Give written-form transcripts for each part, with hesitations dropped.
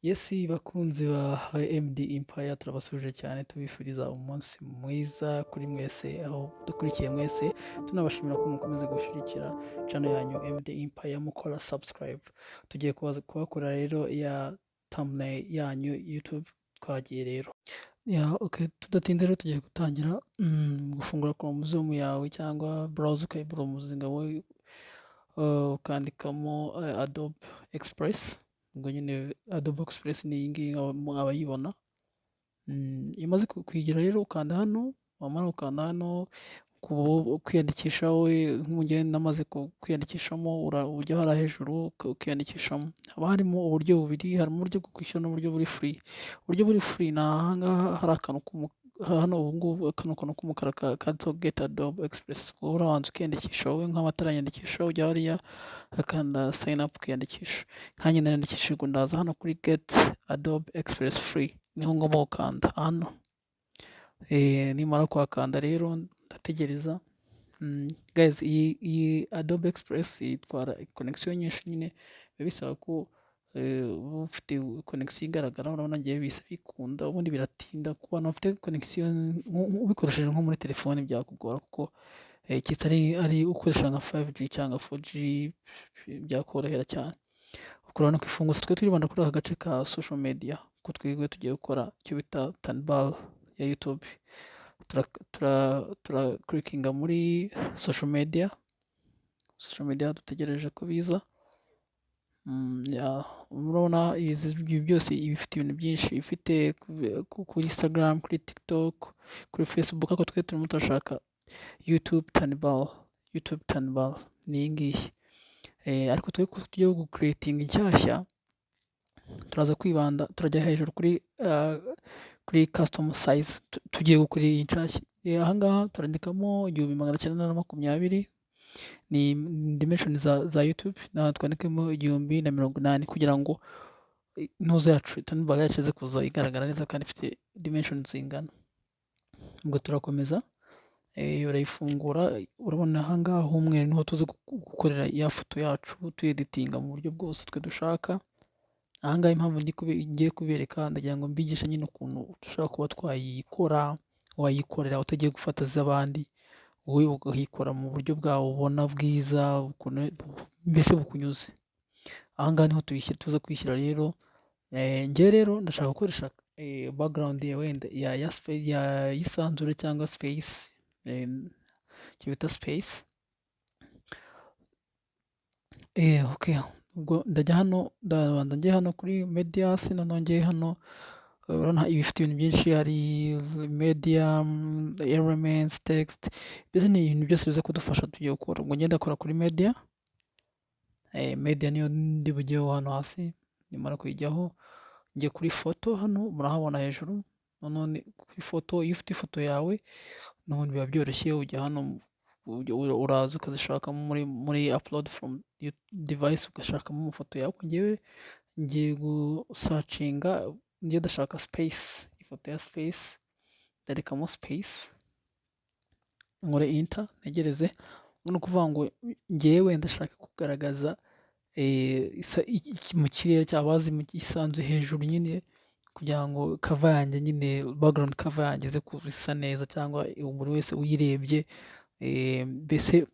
Yes bakunzi ba MD Empire turabasuje cyane tubifuriza umunsi mwiza kuri mwese aho dukurikiye mwese tunabashimira ko mukomeza gushyigikira channel yanyu MD Empire mukora subscribe. Tugiye kubakorera rero ya thumbnail yanyu YouTube twagiye rero. Okay, tudatinze rero tugiye gutangira gufungura Chrome yawe cyangwa browser ukayibromuzinga wowe ukandikamo Adobe Express. Ubwo nyine Adobe Express ni iyi ngiyi abayibona. Iyo umaze kuyigira rero ukanda hano, wamara gukanda hano kwiyandikisha wowe nk'umugeni namaze kwiyandikishamo ujya hariya hejuru ukiyandikishamo. Haba harimo uburyo bubiri, harimo uburyo bwo kwishyura n'uburyo buri free. Uburyo buri free ni aha ngaha hari akantu hano ubu ngubu kano kantu k'umukara kanditseho Get Adobe Express. Wowe urabanza ukiyandikisha wowe nk'abatariyandikisha ujya hariya akanda sign up ukiyandikisha. Nkanjye nariyandikishije ndaza hano kuri Get Adobe Express Free. Niho ngomba gukanda hano. Nimara kuhakanda rero ndategereza. Guys, iyi Adobe Express itwara connection nyinshi nyine biba bisaba ko uba ufite connection igaragara. Urabona ngiye bisa bikunda ubundi biratinda ku bantu bafite connection ubikoresheje nko muri telefone byakugora kuko ari ukoresha nka 5G cyangwa 4G byakorohera cyane. Urabona ko ifungutse twe turibanda kuri aka gace ka social media ko twebwe tugiye gukora icyo bita thumbnail ya YouTube. Clickinga muri social media dutegereje ko biza. Urabona ibi byose bifite ibintu byinshi bifite kuri Instagram, kuri TikTok, kuri Facebook, ariko twe turimo turashaka YouTube thumbnail ni iyi ngiyi. Ariko twe tugiye gucreating inshyashya turaza kwibanda turajya hejuru kuri custom size tugiye gukora iyi nshyashya. Aha ngaha turandikamo 1920 ni dimension za YouTube, naho twandikemo 1080 kugira ngo intuzo yacu thumbnail yacu ize kuza igaragara neza kandi ifite dimension zingana. Ubwo turakomeza urayifungura. Urabona aha ngaha h'umweru niho tuzi gukorera ya foto yacu tuyeditinga mu buryo bwose twe dushaka. Aha ngaha impamvu ngiye kubereka ndagira ngo mbigishe nyine ukuntu dushobora kuba twayikora, wayikorera utagiye gufata z'abandi, wowe ukayikora mu buryo bwawe ubona bwiza mbese bukunyuze. Aha ngaha niho tuza kwishyira rero. Njye rero ndashaka gukoresha background wenda yisanzure cyangwa space, icyo bita space. Okay, ubwo ndajya hano ndabanza njye hano kuri medias, nongeye hano urabona ibifite ibintu byinshi, hari media, elements, text, mbese ni ibintu byose biza kudufasha tugiye gukora. Ubwo ngenda akora kuri media. Media niyo ndi bujyeho hano hasi. Nimara kuyijyaho njye kuri foto hano murahabona hejuru. None kuri foto iyo ufite ifoto yawe none biba byoroshye, ujya hano uraza ukazishaka muri upload from device ugashakamo amafoto yawe. Ngewe ngiye gusacinga ngiye ndashaka space, ifoto ya space ndarekamo space, nkore enter ntegereze. Ni ukuvuga ngo ngewe ndashaka kugaragaza mu kirere cyabazi mu gisanzwe hejuru nyine kugira ngo cover yanjye nyine background cover yanjye ize kusa neza, cyangwa buri wese uyirebye mbese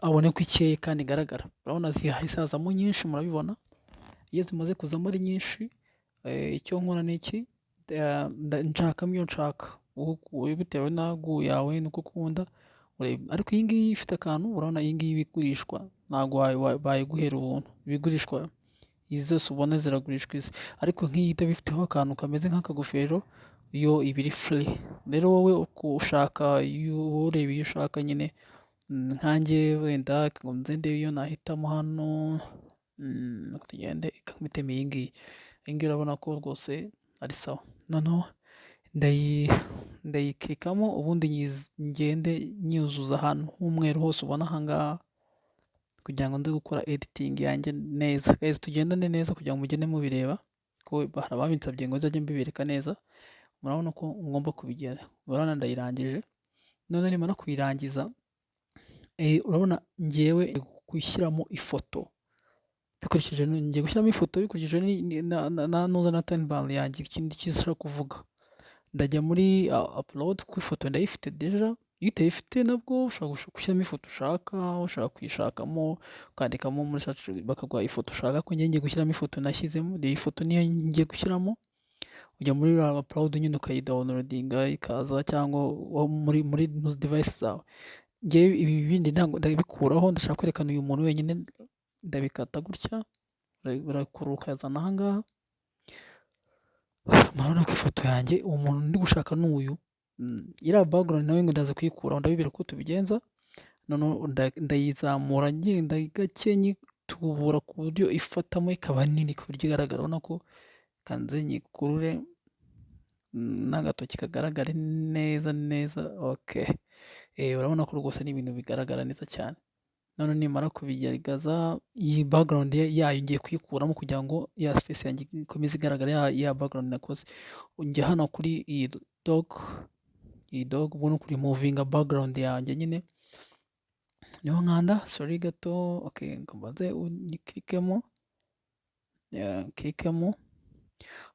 abone ko ikeye kandi igaragara. Urabona zihazamo nyinshi murabibona. Iyo zimaze kuzamo ari nyinshi icyo nkora ni iki, nshakamo iyo nshaka bitewe na gu yawe nuko ukunda. Ariko iyi ngiyi ifite akantu, urabona iyi ngiyi ibigurishwa ntabwo bayiguhera ubuntu, ibigurishwa izi zose ubona ziragurishwa izi. Ariko nk'iyi itabifiteho akantu kameze nk'akagofero yo ibiri free. Rero wowe ushaka ureba iyo ushaka nyine. Nkanjye wenda ngo nze ndebe iyo nahitamo hano, tugende ikamitemo iyi ngiyi. Iyi ngiyi urabona ko rwose ari sawa. Noneho ndayiklikamo ubundi ngende nyuzuza ahantu h'umweru hose ubona aha ngaha kugira ngo nze gukora editing yanjye neza. Guys, tugendane neza kugira ngo mugende mubireba ko hari ababinsabye ngo nzajye mbibereka neza. Murabona ko ngomba kubigera. Urabona ndayirangije. None nimara kuyirangiza urabona ngewe gushyiramo ifoto bikurikije ngiye gushyiramo ifoto bikurikije nuza na tanibal yanjye ikindi kizashaka kuvuga. Ndajya muri upload kuko ifoto ndayifite deja, iyo utayifite nabwo ushobora gushyiramo ifoto ushaka, ushaka kuyishakamo ukandikamo muri search bakaguha ifoto ushaka, ko njye ngiye gushyiramo ifoto nashyizemo, iyi foto niyo ngiye gushyiramo, ujya muri upload nyine ukayidawunilodinga ikaza, cyangwa muri device zawe. Ngewe ibi bindi ntabwo ndabikuraho, ndashaka kwerekana uyu muntu wenyine, ndabikata gutya, barakurura ukazana aha ngaha, murabona ko ifoto yanjye uwo muntu ndi gushaka ni uyu. Iriya background nawe ngo ndaza kuyikuraho, ndabibwira ko tubigenza, noneho ndayizamura ngenda gake nyitubura ku buryo ifatamo ikaba nini ku buryo igaragara, urabona ko kanze nyikurure n'agatoki kagaragare neza neza. Okay, urabona ko rwose ni ibintu bigaragara neza cyane. None nimara kubigaragaza, iyi background yayo ngiye kuyikuramo kugira ngo ya space yanjye ikomeze igaragara, ya background nakoze. Njya hano kuri iyi dog ubwo ni kuri movinga background yanjye nyine, niho nkanda sorry gato. Okay, mbanze unyiklikemo, klikemo.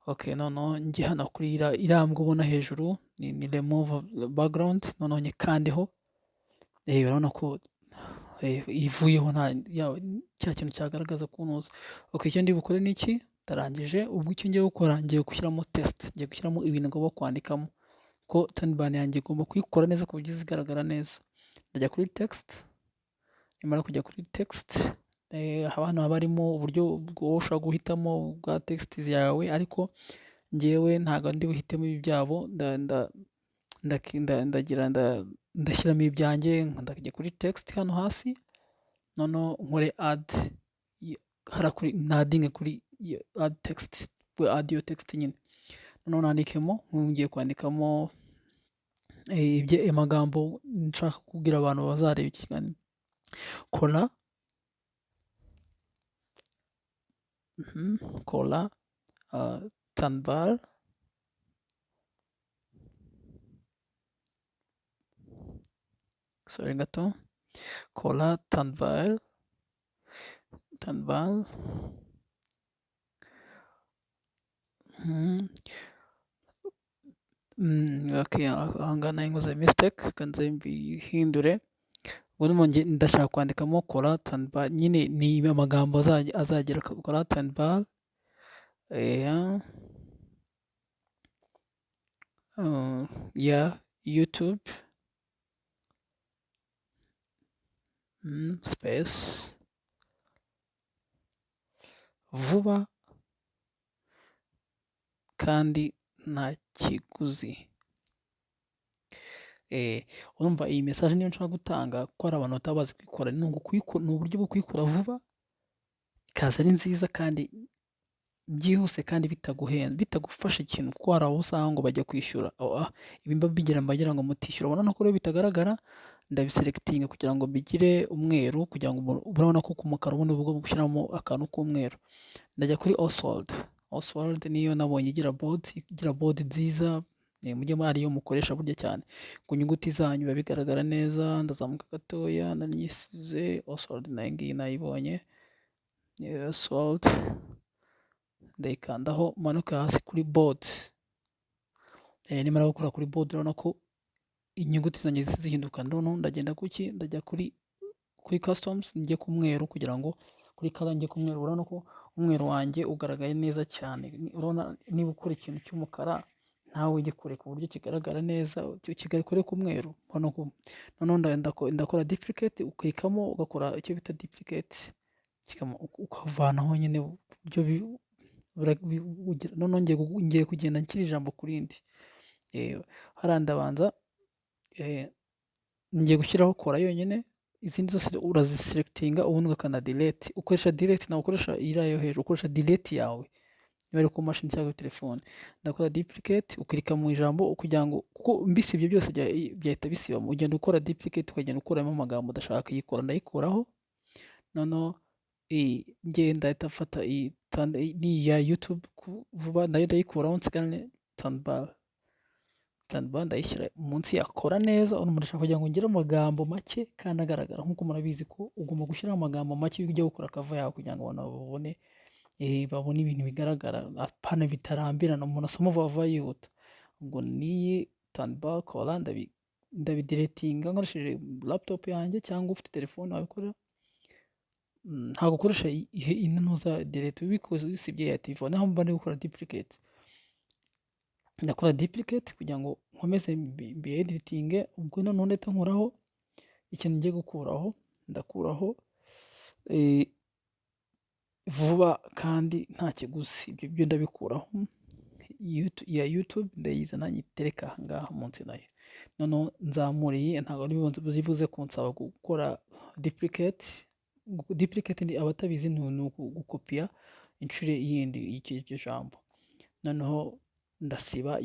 Okay, noneho njye hano kuri irambwa ubona hejuru ni remove background, noneho nyikandeho. Urabona ko ivuyeho cya kintu cyagaragaza kunuza. Okay, icyo ndi bukore ni iki, ndarangije. Ubwo icyo ngiye gukora, ngiye gushyiramo text, ngiye gushyiramo ibintu ngomba kwandikamo, ko tanibal yanjye igomba kuyikora neza ku buryo izigaragara neza. Ndajya kuri text, nimara kujya kuri text, hano haba harimo uburyo ushobora guhitamo bwa text yawe, ariko ngewe ntabwo ndi buhitemo ibi byabo, ndashyiramo ibyanjye, ndajya kuri text hano hasi, noneho nkore add, nadinge kuri add text, add your text nyine, noneho nandikemo, ngiye kwandikamo amagambo nshaka kubwira abantu bazareba ikiganiro. Kola tanibal, sorry gato, kola tanibal. Okay, ahangaha nkoze mistake, kanze mbihindure. Ubundi ndashaka kwandikamo kola tanibal, nyine ni amagambo azagera kola tanibal ya YouTube space vuba kandi nta kiguzi. Urumva iyi message niyo nshaka gutanga, ko hari abantu bataba bazi kuyikora. Ni uburyo bwo kuyikora vuba, ikaza ari nziza kandi byihuse, kandi bitaguhenze, bitagufasha ikintu, kuko hari aho usanga ngo bajya kwishyura, ibi mbagira ngo mutishyura. Urabona ko rero bitagaragara, ndabiselectinga kugira ngo bigire umweru, kugira ngo urabona ko ku mukara ubundi bwo gushyiramo akantu k'umweru. Ndajya kuri Oswald niyo nabonye igira board nziza, mujye ariyo mukoresha burya cyane, ku nyuguti zanyu biba bigaragara neza. Ndazamuka gatoya, nanyisize Oswald, nayo ngiyi nayibonye, Oswald, ndayikandaho, manuka hasi kuri board. Nimara gukora kuri board, urabona ko inyuguti zanjye zihinduka. Noneho ndagenda ndajya kuri customs, njye ku mweru, kugira ngo kuri color njye ku mweru. Urabona ko umweru wanjye ugaragaye neza cyane. Urabona niba ukora ikintu cy'umukara, ntawe ugikore ku buryo kigaragara neza, kigakore ku mweru. Noneho ndakora duplicate, uklikamo ugakora icyo bita duplicate, ukavanaho nyine uburyo noneho ngiye kugenda nshyira ijambo ku rindi. Hariya ndabanza, ngiye gushyiraho kora yonyine, izindi zose uraziselectinga, ubundi ugakanda delete. Ukoresha delete, nawe ukoresha iriya yo hejuru, ukoresha delete yawe niba ari ku mashini cyangwa telefone. Ndakora duplicate, ukirika mu ijambo kugira ngo, kuko mbisi ibyo byose byahita bisibamo, ugenda ukora duplicate, ukagenda ukuramo amagambo udashaka. Iyikora ndayikuraho, noneho ndahita mfata iyi ya YouTube vuba, nayo ndayikuraho, nsigarane tanibal. thumbnail ndayishyira munsi yakora neza. Umuntu ashaka kugira ngo ngire amagambo make kandi agaragara, nk'uko murabizi ko ugomba gushyiraho amagambo make iyo ujya gukora cover yawe kugira ngo abantu babone babone ibintu bigaragara, apana bitarambirana umuntu asoma vuba vuba yihuta. Ubwo n'iyi thumbnail cola ndabidiretinga nkoresheje laptop yanjye, cyangwa ufite telefone wabikora. Ntabwo ukoresha intuza direct ubikoze usibye ya telefone, aho mba ndi gukora duplicate. Ndakora duplicate kugira ngo nkomeze mbi editing. Ubwo noneho ndahita nkuraho ikintu ngiye gukuraho, ndakuraho vuba kandi nta kiguzi. Ibyo byo ndabikuraho. Ya YouTube ndayizana nyitereka aha ngaha munsi nayo. Noneho nzamuriye, ntabwo bibuze kunsaba gukora duplicate. Duplicate ni abatabizi ni gukopiya inshuro yindi y'icyo jambo. Noneho ndasiba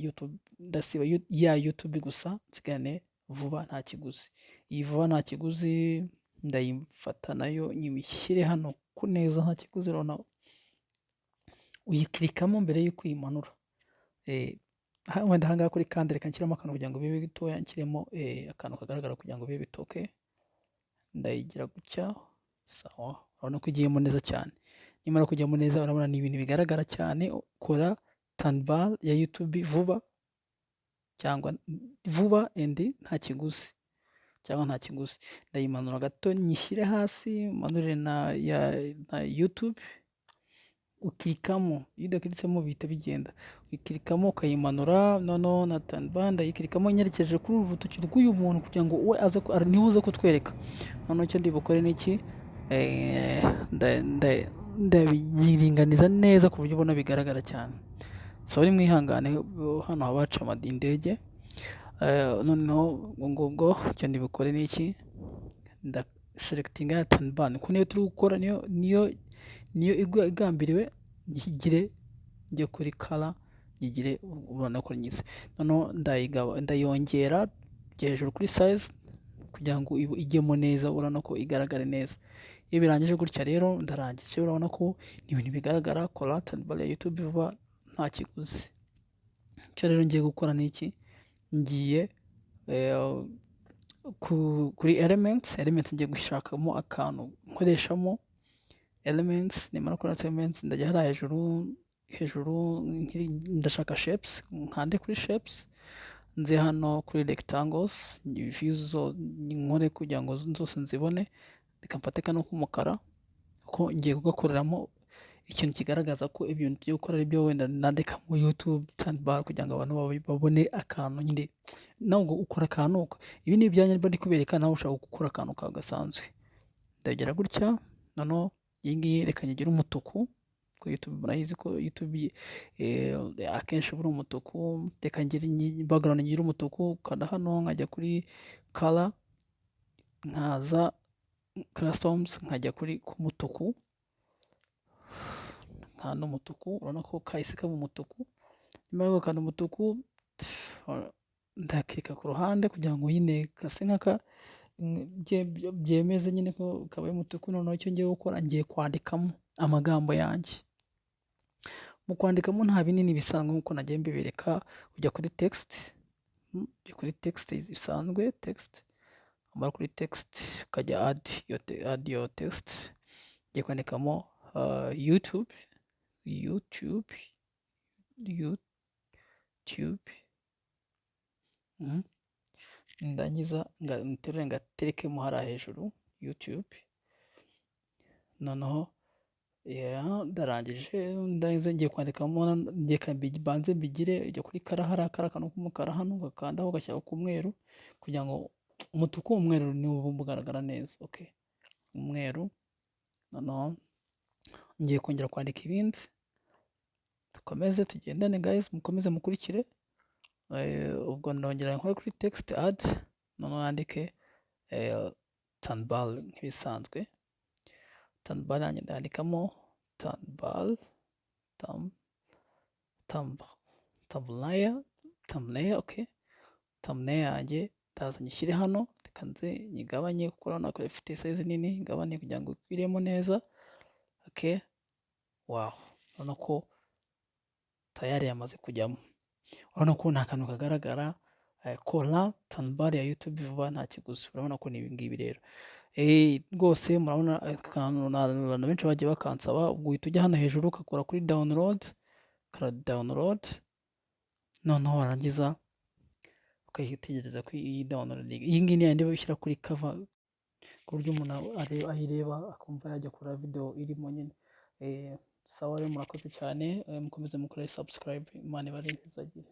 ya YouTube gusa, nsigane vuba nta kiguzi. Iyi vuba nta kiguzi ndayifata nayo nyibishyire hano ku neza nta kiguzi. Urabona uyiklikamo mbere y'uko uyimanura. Wenda aha ngaha kuri kandi reka nshyiramo akantu kugira ngo bibe bitoya, nshyiremo akantu kagaragara kugira ngo bibe bitoke. Ndayigira gutya, sawa. Urabona ko igiyemo neza cyane. Nimara kujyamo neza, urabona ni ibintu bigaragara cyane. Ukora thumbnail ya YouTube vuba, cyangwa vuba nta kiguzi, cyangwa nta kiguzi. Ndayimanura gato nyishyire hasi, manure na YouTube. Uklikamo, iyo udakiritsemo bihita bigenda. Uklikamo ukayimanura. Noneho na thumbnail ndayiklikamo nyerekeje kuri uru rutoki rw'uyu muntu kugira ngo we niwe uze kutwereka. Noneho icyo ndi bukore ni iki, ndabiringaniza neza ku buryo ubona bigaragara cyane. Sorry mwihangane, hano haba haca indege. Noneho ubwo icyo ndi bukore ni iki, selectinga ya thumbnail ko niyo turi gukora, niyo igambiriwe. Njye kuri color nyigire, ubona ko nyize. Noneho ndayongera hejuru kuri size kugira ngo ijyemo neza, urabona ko igaragare neza. Iyo birangije gutya rero ndarangije. Urabona ko ni ibintu bigaragara. Kora thumbnail ya YouTube vuba nta kiguzi. Icyo rero ngiye gukora ni iki, ngiye kuri elements ngiye gushakamo akantu nkoreshamo elements. Nimara gukora elements ndajya hariya hejuru ndashaka shapes, nkande kuri shapes, nze hano kuri rectangles, views nkore kugira ngo zose nzibone. Reka mfate kano k'umukara ko ngiye kugakoreramo ikintu kigaragaza ko ibintu byo gukora ari byo. Wenda nandika mu YouTube thumbnail kugira ngo abantu babone akantu nyine, nawe ngo ukora akantu. Ibi ni ibyanjye ndi kubereka, nawe ushaka gukora akantu kawe gasanzwe. Ndagira gutya. Noneho iyi ngiyi reka nyigire umutuku, ko YouTube murayizi ko YouTube akenshi buri umutuku. Reka ngire background nyigire umutuku. Kanda hano nkajya kuri color, nkaza customs, nkajya kuri kumutuku, nkanda umutuku. Urabona ko kahise kaba umutuku. Nyuma yo gukanda umutuku, ndakeka ku ruhande kugira ngo nyine kase nkaka byemeze nyine ko kabaye umutuku. Noneho icyo ngiye gukora, ngiye kwandikamo amagambo yanjye. Mu kwandikamo nta binini bisanzwe nk'uko nagiye mbibereka. Ujya kuri text isanzwe, text. Amara kuri text ukajya add your text. Ngiye kwandikamo YouTube. Ndangiza nterure ngaterekemo hariya hejuru YouTube. Noneho ndarangije, ngiye kwandikamo. Banze mbigire, ujya kuri kara, hari akantu k'umukara hano ugakandaho ugashyira ku mweru kugira ngo umutuku umweru niwo bugaragara neza. Okay, umweru. Noneho ngiye kongera kwandika ibindi. Dukomeze tugendane guys, mukomeze mukurikire. Ubwo ndongera nkore kuri text add. Noneho nandike thumbnail nk'ibisanzwe. Thumbnail yanjye ndandikamo thumbnail. Okay, thumbnail yanjye ndaza nyishyire hano. Reka nze nyigabanye kuko urabona ko ifite size nini. Ngabanye kugira ngo ikwiremo neza. Okay, wow, urabona ko tayari yamaze kujyamo. Urabona ko nta kantu kagaragara. kora tanbari ya YouTube vuba nta kiguzi, urabona ko ni ibi ngibi rero. Rwose murabona akantu abantu benshi bagiye bakansaba, ubwo uhita ujya hano hejuru ugakora kuri download, ukora download, noneho warangiza ukahita utegereza ko iyi download. Iyi ngiyi ni yayindi bashyira kuri cover ku buryo umuntu ayireba akumva yajya kureba video irimo nyine. Sawa rero murakoze cyane, mukomeze mukore subscribe, Imana ibarezagire.